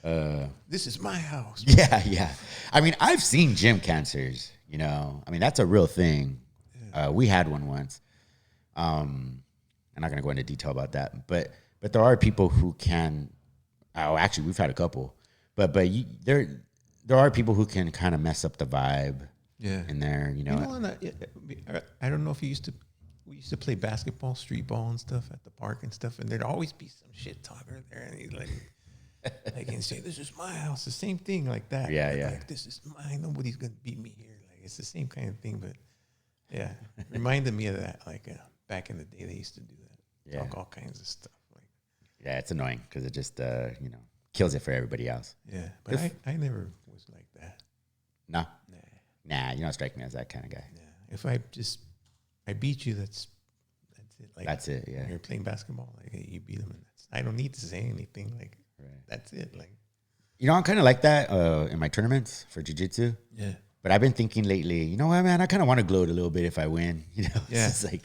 This is my house. Yeah, yeah. I mean, I've seen gym cancers. I mean, that's a real thing. We had one once. I'm not gonna go into detail about that, but there are people who can. Oh, actually, we've had a couple, but there are people who can kind of mess up the vibe. Yeah. In there, I don't know if we used to play basketball, street ball and stuff at the park and stuff, and there'd always be some shit talker there, and he'd and say, "This is my house." The same thing like that. Yeah, yeah. Like, this is mine. Nobody's gonna beat me here. Like, it's the same kind of thing, but yeah, reminded me of that. Like back in the day, they used to do that. Yeah. Talk all kinds of stuff. Like, yeah, it's annoying because it just kills it for everybody else. Yeah, but I never was like that. No. Nah, you don't strike me as that kind of guy. Yeah. If I beat you, that's it. Like, that's it. Yeah. When you're playing basketball, like, hey, you beat them, and I don't need to say anything. Like, right. That's it. Like, I'm kind of like that in my tournaments for jiu-jitsu. Yeah. But I've been thinking lately, you know what, man? I kind of want to gloat a little bit if I win. Yeah. It's like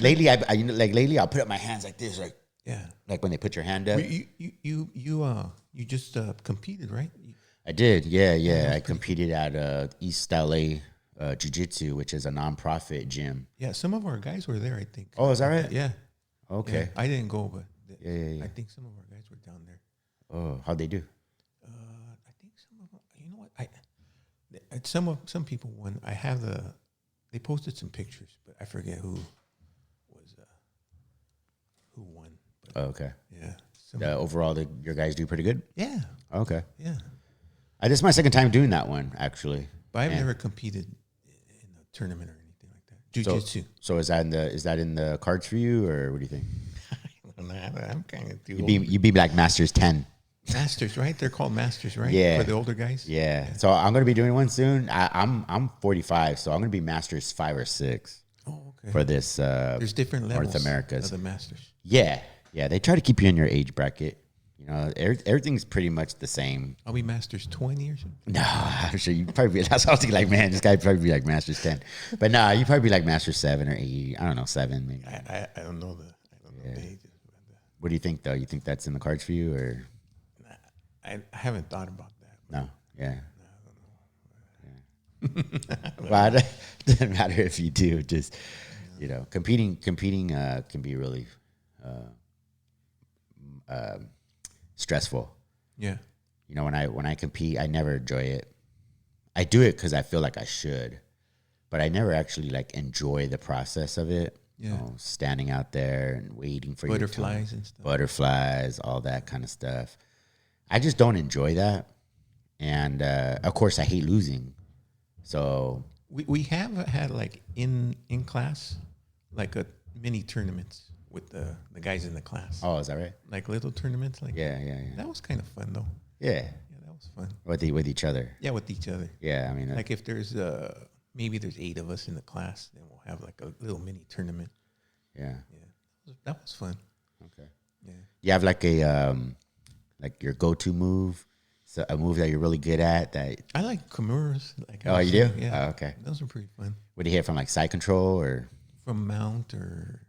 lately, lately, I'll put up my hands like this, like yeah, like when they put your hand up. You just competed, right? I did, yeah. I competed at East LA Jiu-Jitsu, which is a nonprofit gym. Yeah, some of our guys were there, I think. Oh, is that right? Yeah. Okay. Yeah, I didn't go, but yeah. I think some of our guys were down there. Oh, how'd they do? I think some of them. You know what? Some people won. I have they posted some pictures, but I forget who won. But, okay. Yeah. Overall, your guys do pretty good? Yeah. Okay. Yeah. This is my second time doing that one, actually. But I've never competed in a tournament or anything like that. Jiu-jitsu. So is that in the cards for you, or what do you think? I'm kind of too old. You be like Masters 10. Masters, right? They're called Masters, right? Yeah. For the older guys? Yeah. So I'm going to be doing one soon. I'm 45, so I'm going to be Masters 5 or 6. Oh, okay. For this there's different levels North America's. of the Masters. Yeah. They try to keep you in your age bracket. Everything's pretty much the same. Are we Masters 20 or something? No, I'm sure you probably be. That's what I was thinking. Like, man, this guy probably be like Masters 10, but nah, you probably be like Masters 7 or 8. I don't know, 7 maybe. I don't know the ages. What do you think though? You think that's in the cards for you, or? Nah, I haven't thought about that. No. Yeah. I don't know. Well, it doesn't matter if you do. Just competing can be really stressful. Yeah. When I compete, I never enjoy it. I do it because I feel like I should, but I never actually like enjoy the process of it. Yeah. Standing out there and waiting for butterflies and stuff. Butterflies, all that kind of stuff. I just don't enjoy that, and of course, I hate losing. So we have had like in class, like a mini tournaments with the guys in the class. Oh, is that right? Like little tournaments, like yeah. That was kind of fun though. Yeah, that was fun. With each other. Yeah, with each other. Yeah, I mean, like if there's maybe there's 8 of us in the class, then we'll have like a little mini tournament. Yeah. That was fun. Okay. Yeah. You have like a like your go-to move, so a move that you're really good at that. I like Kimuras. Oh, you do? Yeah. Oh, okay. Those are pretty fun. What do you hear from like side control or? From mount or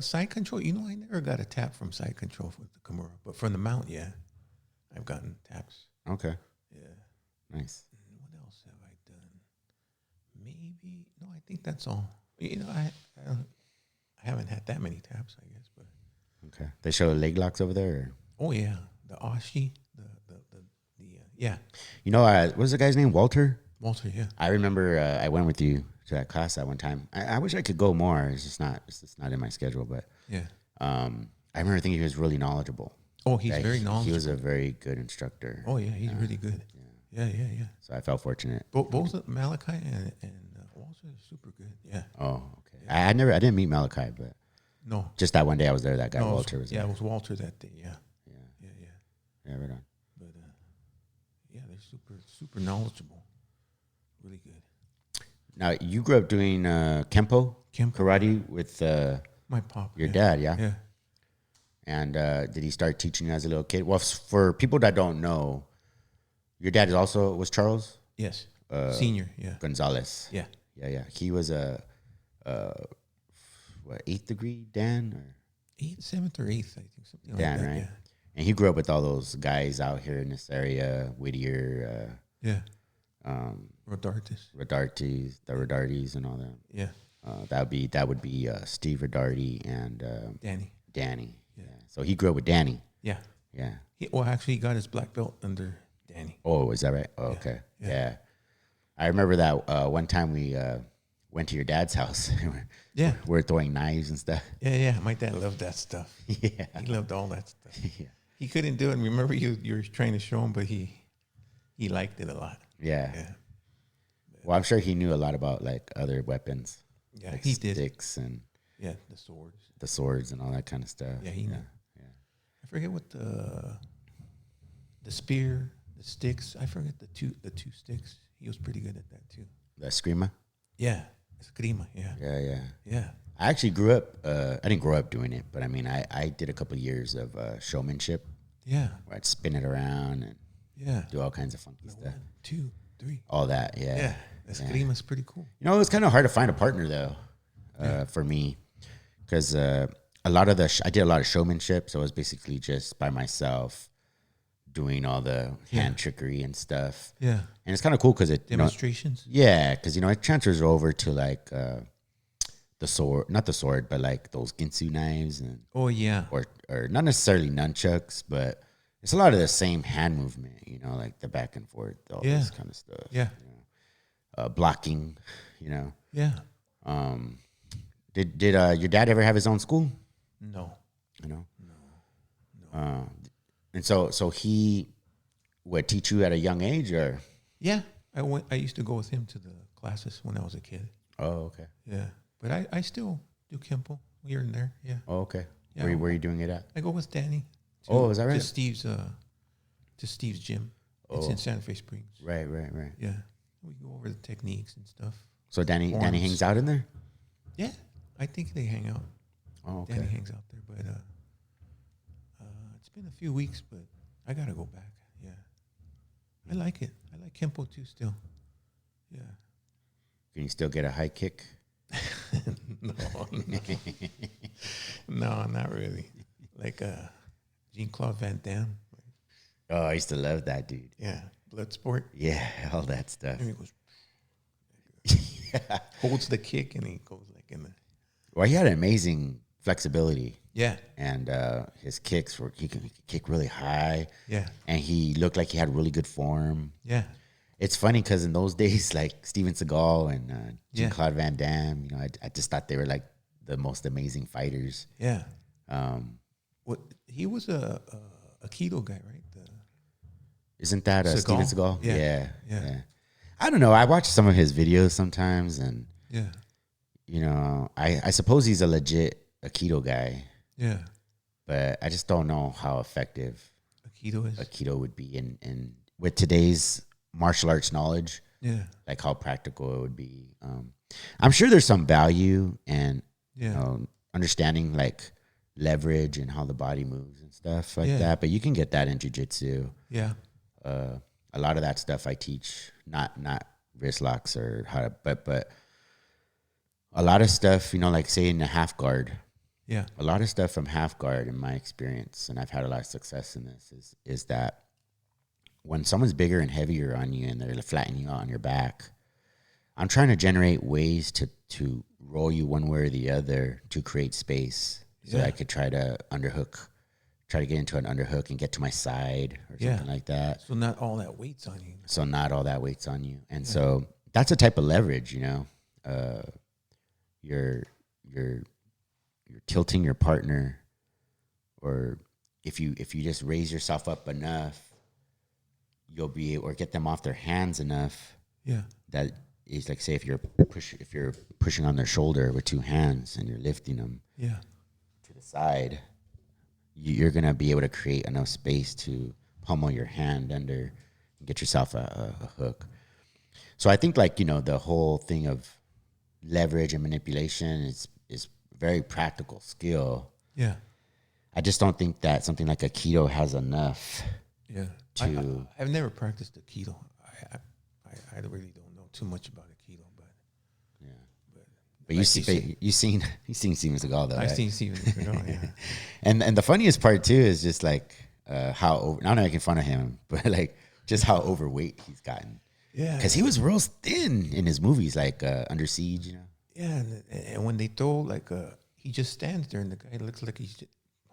side control. I never got a tap from side control with the Kimura, but from the mount, yeah, I've gotten taps. Okay. Yeah. Nice. What else have I done? Maybe no. I think that's all. I haven't had that many taps, I guess, but okay. They show leg locks over there. Or? Oh yeah, the Ashi, yeah. What's the guy's name? Walter. Walter, yeah. I remember I went with you to that class that one time. I wish I could go more. It's just not in my schedule. But yeah, I remember thinking he was really knowledgeable. Oh, he's very knowledgeable. He was a very good instructor. Oh yeah, he's really good. Yeah. So I felt fortunate. Both Malachi and Walter are super good. Yeah. Oh, okay. Yeah. I didn't meet Malachi, but no, just that one day I was there. That guy Walter was there. Yeah, it was Walter that day. Yeah. Yeah, right on. But they're super knowledgeable. Really good. Now you grew up doing Kempo karate with my pop, your dad, yeah. Yeah. And did he start teaching you as a little kid? Well, for people that don't know, your dad was Charles. Yes. Senior. Yeah. Gonzalez. Yeah. Yeah. He was a 8th degree Dan or 7th or 8th, I think, something Dan, like that. right? And he grew up with all those guys out here in this area, Whittier, Yeah. Rodartis. Rodartes, the Rodartes and all that. Yeah. That would be Steve Rodarty and Danny. Yeah. So he grew up with Danny. Yeah. Yeah. Actually, he got his black belt under Danny. Oh, is that right? Oh, okay. Yeah. I remember that one time we went to your dad's house. Yeah. We're throwing knives and stuff. Yeah. My dad loved that stuff. Yeah. He loved all that stuff. Yeah. He couldn't do it. Remember, you were trying to show him, but he liked it a lot. Yeah. Yeah. Well, I'm sure he knew a lot about like other weapons. Yeah, like he did. Sticks and The swords and all that kind of stuff. Yeah, he knew. Yeah. I forget what the spear, the sticks. I forget the two sticks. He was pretty good at that too. The Screamer? Yeah. Eskrima, yeah. Yeah. I actually grew up, I didn't grow up doing it, but I mean, I did a couple of years of showmanship. Yeah. Where I'd spin it around and do all kinds of funky stuff. 1, 2, 3. All that, yeah. Yeah. Escrima's pretty cool. You know, it was kind of hard to find a partner though, for me, because I did a lot of showmanship, so I was basically just by myself doing all the hand trickery and stuff. Yeah. And it's kind of cool because it demonstrations. Because it transfers over to like the sword, not the sword, but like those ginsu knives and or not necessarily nunchucks, but it's a lot of the same hand movement. You know, like the back and forth, all this kind of stuff. Yeah. Blocking. You know. Yeah. Did your dad ever have his own school? No. You know. No. And so he would teach you at a young age, or? Yeah, I used to go with him to the classes when I was a kid. Oh, okay. Yeah, but I still do Kempo here and there. Yeah. Oh, okay. Yeah, where are you doing it at? I go with Danny. Is that right? To Steve's gym. It's in Santa Fe Springs. Right. Yeah, we go over the techniques and stuff. So Danny hangs out in there? Yeah, I think they hang out. Oh, okay. Danny hangs out there, but it's been a few weeks, but I gotta go back. Yeah, I like it. I like Kempo too still. Yeah. Can you still get a high kick? No, not really. Like Jean-Claude Van Damme. Oh, I used to love that dude. Yeah, Bloodsport. Yeah, all that stuff. And he goes, holds the kick and he goes like in the. Well, he had an amazing flexibility. Yeah. And his kicks he could kick really high. Yeah. And he looked like he had really good form. Yeah. It's funny because in those days, like Steven Seagal and Jean-Claude Van Damme, you know, I just thought they were like the most amazing fighters. Yeah. He was a keto guy, right? Isn't that Steven Seagal? Yeah. I don't know. I watch some of his videos sometimes, and you know, I suppose he's a legit Aikido guy. Yeah. But I just don't know how effective Aikido would be in with today's martial arts knowledge. Yeah. Like how practical it would be. I'm sure there's some value and you know, understanding like leverage and how the body moves and stuff like that. But you can get that in jiu-jitsu. Yeah. A lot of that stuff I teach, not wrist locks or how to, but a lot of stuff, you know, like say in the half guard. Yeah. A lot of stuff from half guard in my experience, and I've had a lot of success in this, is that when someone's bigger and heavier on you and they're flattening you out on your back, I'm trying to generate ways to roll you one way or the other to create space so that I could try to get into an underhook and get to my side or something like that. So not all that weight's on you. And so that's a type of leverage, you know. You're tilting your partner, or if you just raise yourself up enough, you'll be able, or get them off their hands enough. Yeah. That is like, say if you're pushing on their shoulder with two hands and you're lifting them to the side, you're going to be able to create enough space to pummel your hand under and get yourself a hook. So I think, like, you know, the whole thing of leverage and manipulation is very practical skill. Yeah. I just don't think that something like Aikido has enough. Yeah. I've never practiced Aikido. I really don't know too much about Aikido, but But you've seen Steven Seagal though. I've right? seen Steven Seagal, yeah. And the funniest part too is just like how over, not making fun of him, but like just how overweight he's gotten. Yeah, because he was real thin in his movies, like Under Siege, you know. Yeah, and when they throw like he just stands there, and the guy looks like he's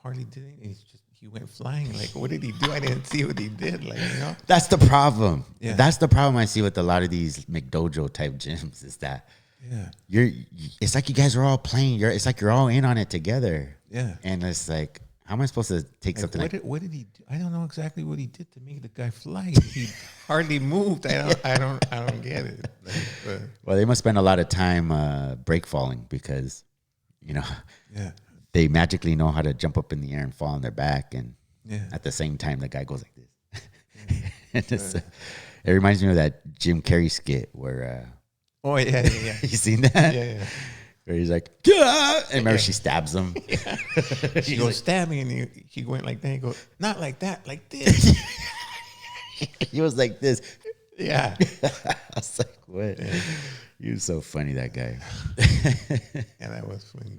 hardly did anything. He went flying. Like, what did he do? I didn't see what he did. Like, you know, that's the problem. Yeah, that's the problem I see with a lot of these McDojo type gyms is that it's like you guys are all playing. It's like you're all in on it together. Yeah, and it's like, how am I supposed to take something? What did he do? I don't know exactly what he did to make the guy fly. He hardly moved. I don't get it. Like, well, they must spend a lot of time break falling because, you know, they magically know how to jump up in the air and fall on their back, and at the same time the guy goes like this. It reminds me of that Jim Carrey skit where oh yeah. You seen that? Yeah. Where he's like, and remember she stabs him. She goes, stab me, and he went like that. He goes, not like that, like this. He was like this. Yeah. I was like, what? He was so funny, that guy. Yeah, that was funny.